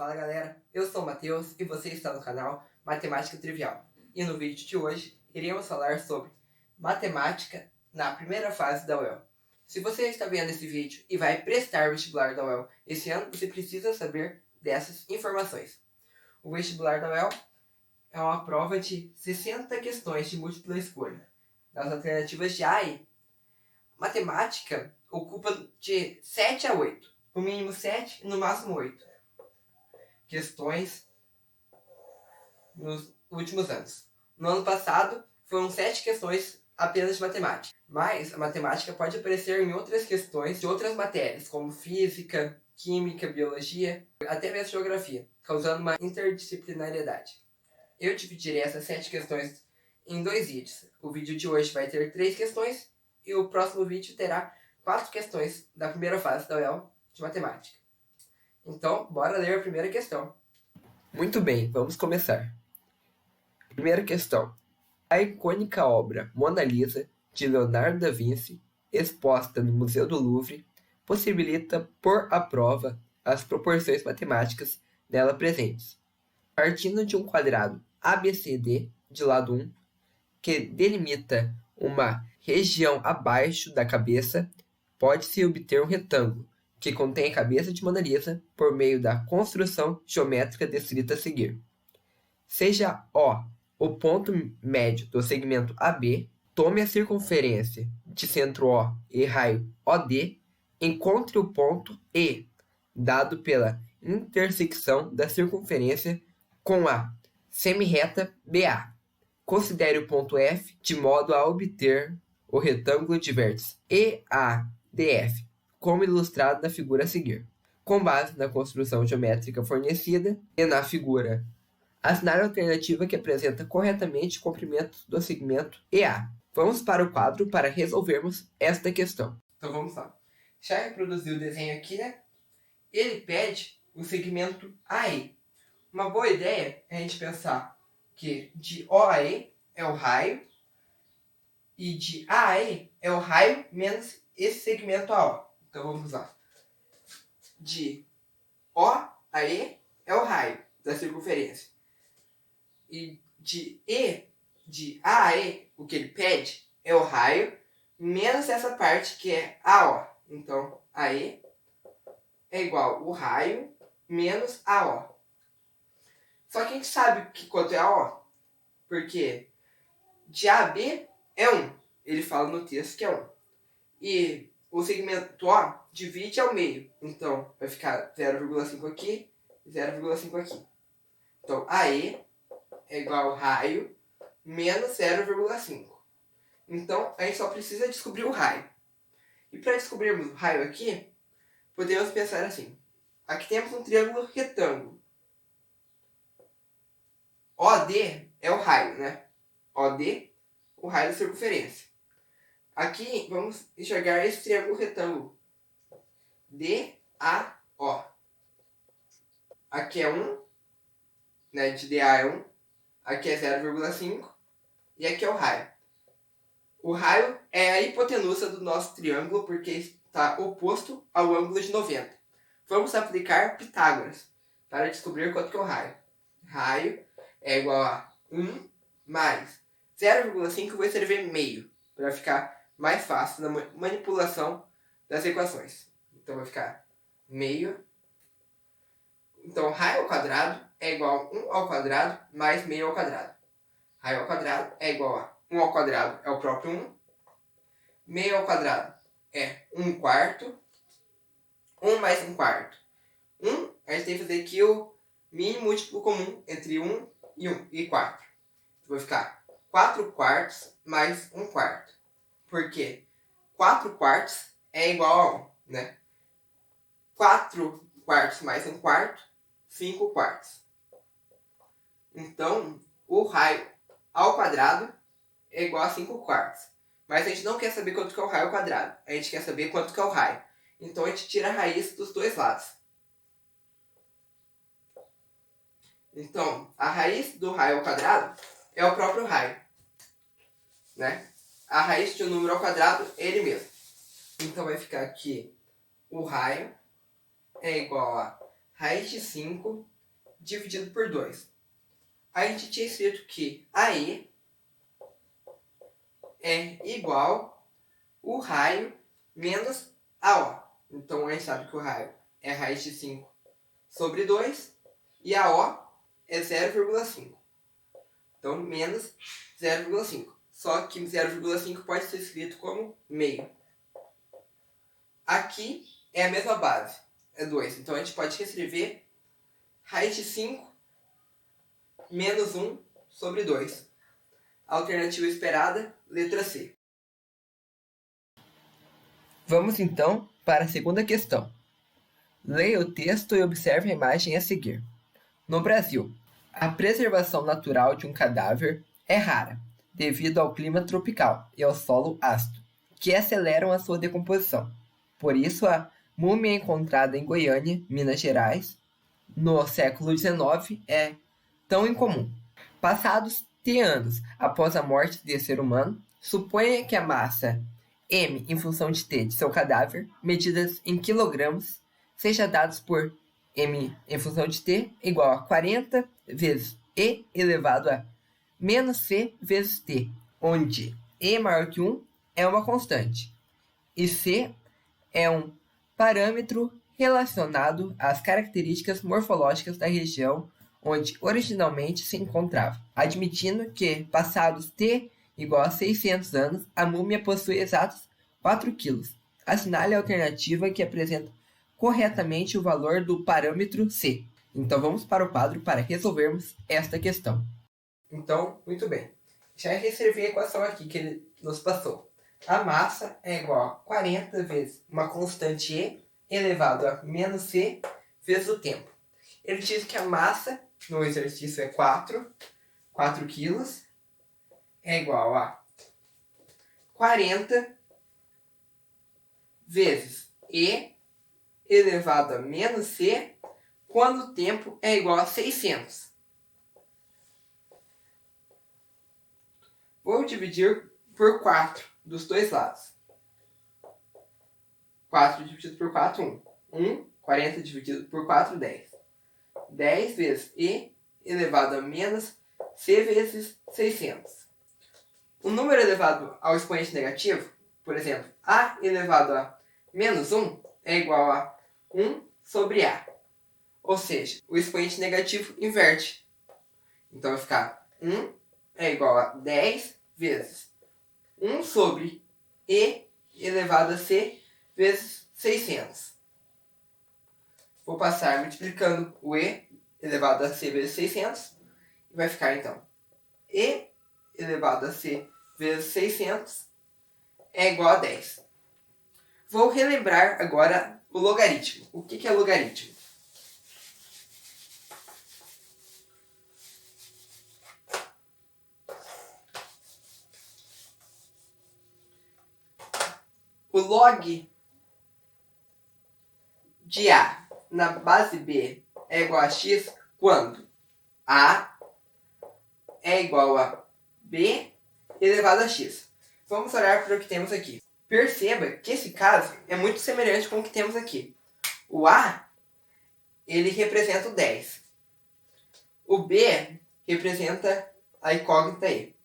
Fala galera, eu sou o Matheus e você está no canal Matemática Trivial. E no vídeo de hoje iremos falar sobre matemática na primeira fase da UEL. Se você está vendo esse vídeo e vai prestar vestibular da UEL esse ano, você precisa saber dessas informações. O vestibular da UEL é uma prova de 60 questões de múltipla escolha. Das alternativas de A e E. Matemática ocupa de 7 a 8. No mínimo 7 e no máximo 8 questões nos últimos anos. No ano passado, foram 7 questões apenas de matemática. Mas a matemática pode aparecer em outras questões de outras matérias, como física, química, biologia, até mesmo geografia, causando uma interdisciplinariedade. Eu dividirei essas 7 questões em 2 vídeos. O vídeo de hoje vai ter 3 questões e o próximo vídeo terá 4 questões da primeira fase da UEL de matemática. Então, bora ler a primeira questão. Muito bem, vamos começar. Primeira questão. A icônica obra Mona Lisa, de Leonardo da Vinci, exposta no Museu do Louvre, possibilita pôr à prova as proporções matemáticas nela presentes. Partindo de um quadrado ABCD de lado 1, que delimita uma região abaixo da cabeça, pode-se obter um retângulo, que contém a cabeça de Mona Lisa por meio da construção geométrica descrita a seguir. Seja O ponto médio do segmento AB, tome a circunferência de centro O e raio OD, encontre o ponto E, dado pela intersecção da circunferência com a semirreta BA. Considere o ponto F de modo a obter o retângulo de vértices EADF, como ilustrado na figura a seguir. Com base na construção geométrica fornecida e na figura, assinar a alternativa que apresenta corretamente o comprimento do segmento EA. Vamos para o quadro para resolvermos esta questão. Então vamos lá. Já reproduzi o desenho aqui, né? Ele pede o segmento AE. Uma boa ideia é a gente pensar que de O a E é o raio e de A a E é o raio menos esse segmento AO. Então vamos lá. De O a E é o raio da circunferência. E de A a E, o que ele pede é o raio menos essa parte que é AO. Então, AE é igual o raio menos AO. Só que a gente sabe que quanto é AO, porque de A a B é 1. Ele fala no texto que é 1. E o segmento O divide ao meio. Então, vai ficar 0,5 aqui e 0,5 aqui. Então, AE é igual ao raio menos 0,5. Então, a gente só precisa descobrir o raio. E para descobrirmos o raio aqui, podemos pensar assim. Aqui temos um triângulo retângulo. OD é o raio, né? OD, o raio da circunferência. Aqui, vamos enxergar esse triângulo retângulo. DAO. Aqui é 1, né? De DA é 1. Aqui é 0,5. E aqui é o raio. O raio é a hipotenusa do nosso triângulo porque está oposto ao ângulo de 90. Vamos aplicar Pitágoras para descobrir quanto que é o raio. Raio é igual a 1 mais 0,5, vou escrever meio, para ficar mais fácil na manipulação das equações. Então vai ficar meio. Então raio ao quadrado é igual a 1 ao quadrado mais meio ao quadrado. Raio ao quadrado é igual a 1 ao quadrado é o próprio 1. Meio ao quadrado é 1 quarto. 1 mais 1 quarto. 1, a gente tem que fazer aqui o mínimo múltiplo comum entre 1 e 4. Então vai ficar 4 quartos mais 1 quarto. Por quê? 4 quartos é igual a 1, né? 4 quartos mais 1 quarto, 5 quartos. Então, o raio ao quadrado é igual a 5 quartos. Mas a gente não quer saber quanto que é o raio ao quadrado. A gente quer saber quanto que é o raio. Então a gente tira a raiz dos dois lados. Então, a raiz do raio ao quadrado é o próprio raio, né? A raiz de um número ao quadrado é ele mesmo. Então vai ficar aqui o raio é igual a raiz de 5 dividido por 2. A gente tinha escrito que AE é igual o raio menos AO. Então, a gente sabe que o raio é raiz de 5 sobre 2 e a O é 0,5. Então, menos 0,5. Só que 0,5 pode ser escrito como meio. Aqui é a mesma base, é 2. Então, a gente pode reescrever raiz de 5 menos 1 sobre 2. Alternativa esperada, letra C. Vamos então para a segunda questão. Leia o texto e observe a imagem a seguir. No Brasil, a preservação natural de um cadáver é rara, devido ao clima tropical e ao solo ácido, que aceleram a sua decomposição. Por isso, a múmia encontrada em Goiânia, Minas Gerais, no século XIX, é tão incomum. Passados anos após a morte desse ser humano, suponha que a massa m em função de t de seu cadáver, medidas em quilogramas, seja dados por m em função de t igual a 40 vezes e elevado a menos c vezes t, onde e maior que 1 é uma constante e c é um parâmetro relacionado às características morfológicas da região onde originalmente se encontrava, admitindo que, passados t igual a 600 anos, a múmia possui exatos 4 kg. Assinale a alternativa que apresenta corretamente o valor do parâmetro C. Então vamos para o quadro para resolvermos esta questão. Então, muito bem. Já reservei a equação aqui que ele nos passou. A massa é igual a 40 vezes uma constante E elevado a menos C vezes o tempo. Ele diz que a massa no exercício é 4 quilos, é igual a 40 vezes E elevado a menos C, quando o tempo é igual a 600. Vou dividir por 4 dos dois lados. 4 dividido por 4, 1. 40 dividido por 4, 10. 10 vezes E elevado a menos C vezes 600. O número elevado ao expoente negativo, por exemplo, A elevado a menos 1, é igual a 1 sobre A. Ou seja, o expoente negativo inverte. Então vai ficar 1 é igual a 10 vezes 1 sobre E elevado a C vezes 600. Vou passar multiplicando o E elevado a C vezes 600. E vai ficar, então, E elevado a C vezes 600 é igual a 10. Vou relembrar agora o logaritmo. O que é logaritmo? O log de A na base B é igual a x quando A é igual a B elevado a x. Vamos olhar para o que temos aqui. Perceba que esse caso é muito semelhante com o que temos aqui. O A, ele representa o 10. O B representa a incógnita E.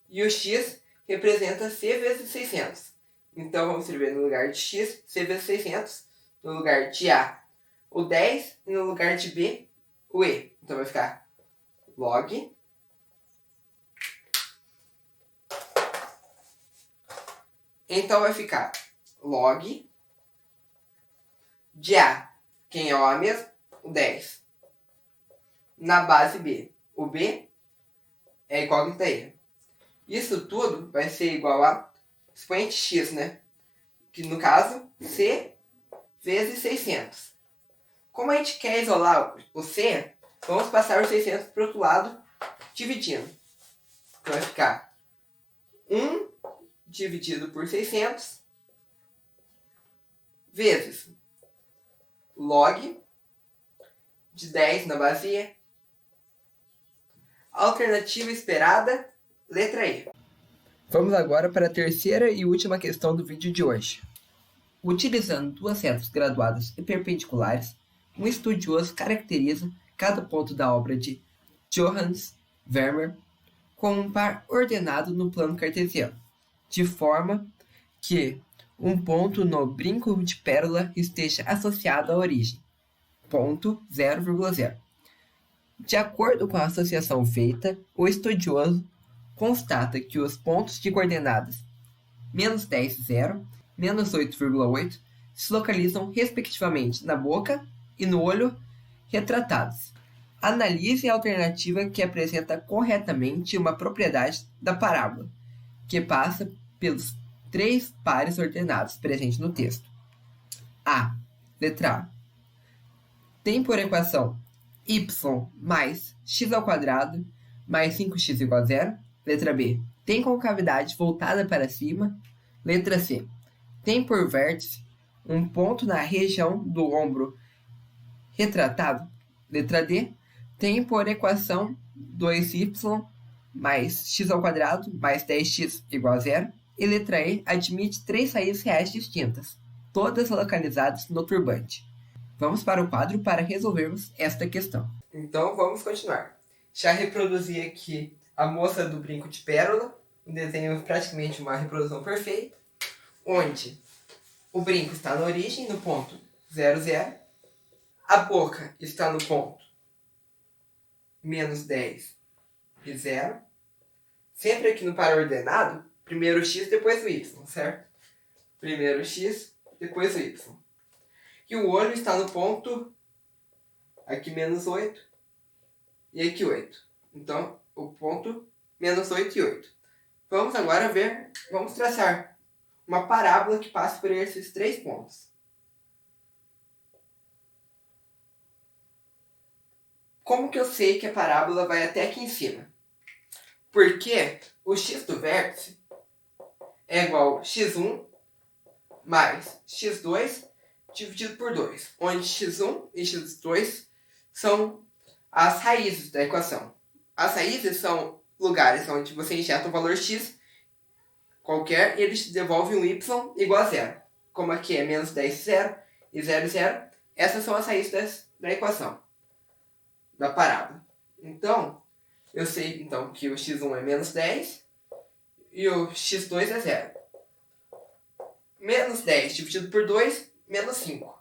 E o x representa C vezes 600. Então vamos escrever no lugar de x, C vezes 600. No lugar de A, o 10. E no lugar de B, o E. Então vai ficar log Então vai ficar log de A. Quem é o A mesmo? O 10. Na base B. O B é incógnita E. Isso tudo vai ser igual a expoente x, né? Que no caso, C vezes 600. Como a gente quer isolar o C, vamos passar os 600 para o outro lado, dividindo. Então vai ficar 1 dividido por 600 vezes log de 10 na base E. Alternativa esperada, letra E. Vamos agora para a terceira e última questão do vídeo de hoje. Utilizando duas retas graduadas e perpendiculares, um estudioso caracteriza cada ponto da obra de Johannes Vermeer com um par ordenado no plano cartesiano, de forma que um ponto no brinco de pérola esteja associado à origem, ponto 0,0. De acordo com a associação feita, o estudioso constata que os pontos de coordenadas -10, 0, -8,8 se localizam respectivamente na boca e no olho retratados. Analise a alternativa que apresenta corretamente uma propriedade da parábola, que passa pelos 3 pares ordenados presentes no texto. A. Letra A. Tem por equação y mais x ao quadrado mais 5x igual a 0. Letra B. Tem concavidade voltada para cima. Letra C. Tem por vértice um ponto na região do ombro retratado. Letra D. Tem por equação 2y mais x ao quadrado mais 10x igual a 0. E letra E admite 3 saídas reais distintas, todas localizadas no turbante. Vamos para o quadro para resolvermos esta questão. Então vamos continuar. Já reproduzi aqui a moça do brinco de pérola, um desenho praticamente uma reprodução perfeita, onde o brinco está na origem, no ponto 0, 0. A boca está no ponto -10 e 0. Sempre aqui no par ordenado, primeiro o x, depois o y, certo? Primeiro o x, depois o y. E o olho está no ponto aqui -8 e aqui 8. Então, o ponto -8 e 8. Vamos agora vamos traçar uma parábola que passa por esses 3 pontos. Como que eu sei que a parábola vai até aqui em cima? Porque o x do vértice é igual a x1 mais x2 dividido por 2, onde x1 e x2 são as raízes da equação. As raízes são lugares onde você injeta um valor x qualquer e ele te devolve um y igual a 0. Como aqui é -10, 0 e 0, 0, essas são as raízes da equação, da parábola. Então, eu sei então que o x1 é -10 e o x2 é 0. -10 dividido por 2, -5.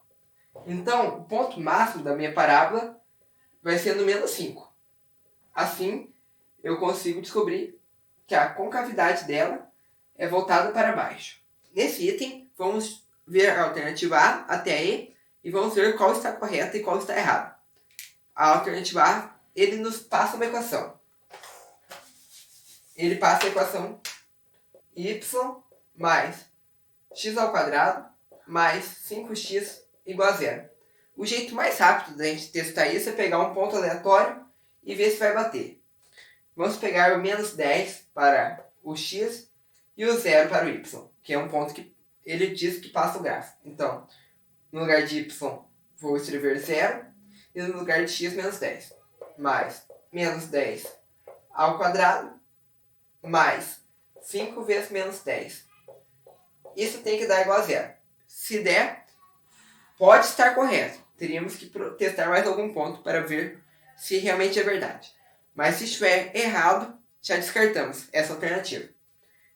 Então, o ponto máximo da minha parábola vai ser no -5. Assim, eu consigo descobrir que a concavidade dela é voltada para baixo. Nesse item, vamos ver a alternativa A até E e vamos ver qual está correta e qual está errada. A alternativa A, ele nos passa uma equação. Ele passa a equação y mais x ao quadrado mais 5x igual a 0. O jeito mais rápido da gente testar isso é pegar um ponto aleatório e ver se vai bater. Vamos pegar o -10 para o x e o 0 para o y, que é um ponto que ele diz que passa o gráfico. Então, no lugar de y, vou escrever 0 e no lugar de x, -10. Mais -10 ao quadrado mais 5 vezes -10. Isso tem que dar igual a 0. Se der, pode estar correto. Teríamos que testar mais algum ponto para ver se realmente é verdade. Mas se estiver errado, já descartamos essa alternativa.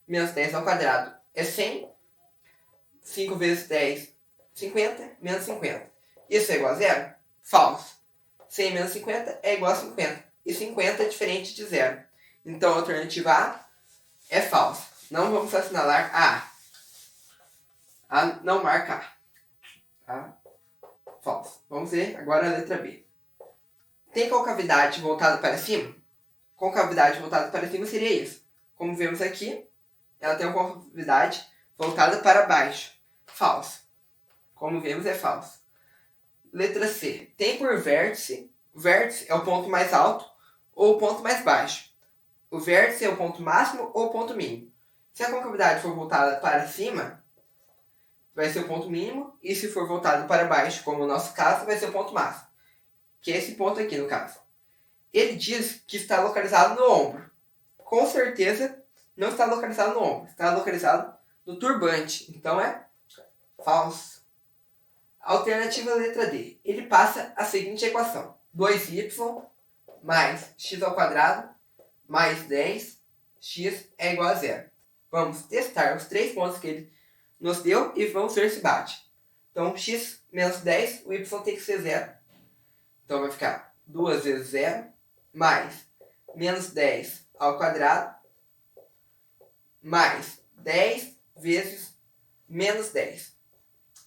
-10 ao quadrado é 100. 5 vezes 10, 50. Menos 50. Isso é igual a 0? Falso. 100 menos 50 é igual a 50. E 50 é diferente de 0. Então a alternativa A é falsa. Não vamos assinalar A. A não marca A. A. Falso. Vamos ver agora a letra B. Tem concavidade voltada para cima? Concavidade voltada para cima seria isso. Como vemos aqui, ela tem uma concavidade voltada para baixo. Falso. Como vemos, é falso. Letra C. Tem por vértice. O vértice é o ponto mais alto ou o ponto mais baixo. O vértice é o ponto máximo ou o ponto mínimo. Se a concavidade for voltada para cima, vai ser o ponto mínimo. E se for voltado para baixo, como no nosso caso, vai ser o ponto máximo. Que é esse ponto aqui, no caso. Ele diz que está localizado no ombro. Com certeza, não está localizado no ombro. Está localizado no turbante. Então é falso. Alternativa letra D. Ele passa a seguinte equação. 2y mais x ao quadrado mais 10, x é igual a zero. Vamos testar os 3 pontos que ele nos deu e vamos ver se bate. Então, x menos 10, o y tem que ser zero. Então, vai ficar 2 vezes 0 mais menos 10 ao quadrado mais 10 vezes menos 10.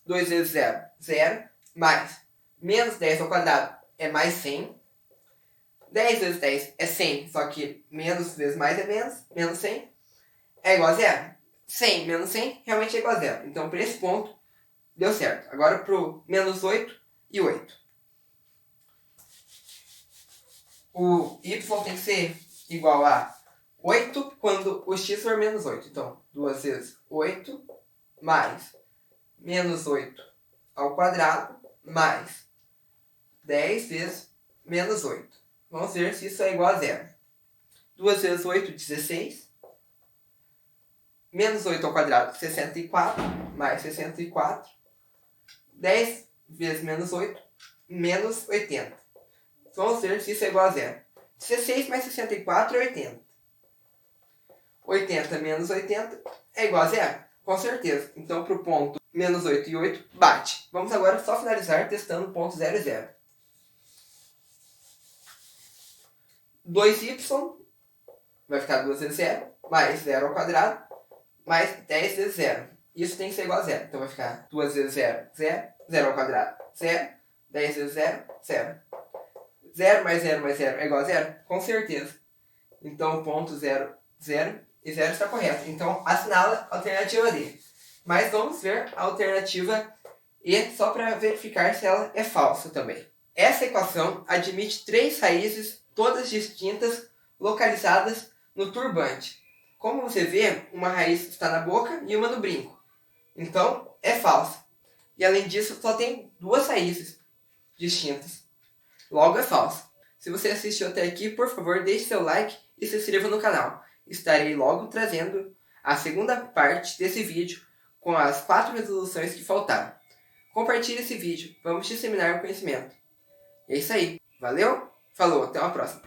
2 vezes 0, 0, mais menos 10 ao quadrado é mais 100. 10 vezes 10 é 100, só que menos vezes mais é menos 100 é igual a zero. 100 menos 100 realmente é igual a zero. Então, para esse ponto, deu certo. Agora, para o menos 8 e 8. O y tem que ser igual a 8 quando o x for menos 8. Então, 2 vezes 8 mais menos 8 ao quadrado mais 10 vezes menos 8. Vamos ver se isso é igual a zero. 2 vezes 8, 16. Menos 8 ao quadrado, 64. Mais 64. 10 vezes menos 8, menos 80. Vamos ver se isso é igual a zero. 16 mais 64 é 80. 80 menos 80 é igual a zero. Com certeza. Então, para o ponto menos 8 e 8, bate. Vamos agora só finalizar testando o ponto 0 e 0. 2y vai ficar 2 vezes 0, mais 0 ao quadrado, mais 10 vezes 0. Isso tem que ser igual a 0. Então, vai ficar 2 vezes 0, 0. 0 ao quadrado, 0. 10 vezes 0, 0. 0 mais 0 mais 0 é igual a 0? Com certeza. Então, o ponto 0, 0 e 0 está correto. Então, assinala a alternativa D. Mas vamos ver a alternativa E só para verificar se ela é falsa também. Essa equação admite 3 raízes, todas distintas, localizadas no turbante. Como você vê, uma raiz está na boca e uma no brinco. Então, é falsa. E além disso, só tem 2 raízes distintas. Logo, é falsa. Se você assistiu até aqui, por favor, deixe seu like e se inscreva no canal. Estarei logo trazendo a segunda parte desse vídeo com as 4 resoluções que faltaram. Compartilhe esse vídeo, vamos disseminar o conhecimento. É isso aí. Valeu, falou, até uma próxima.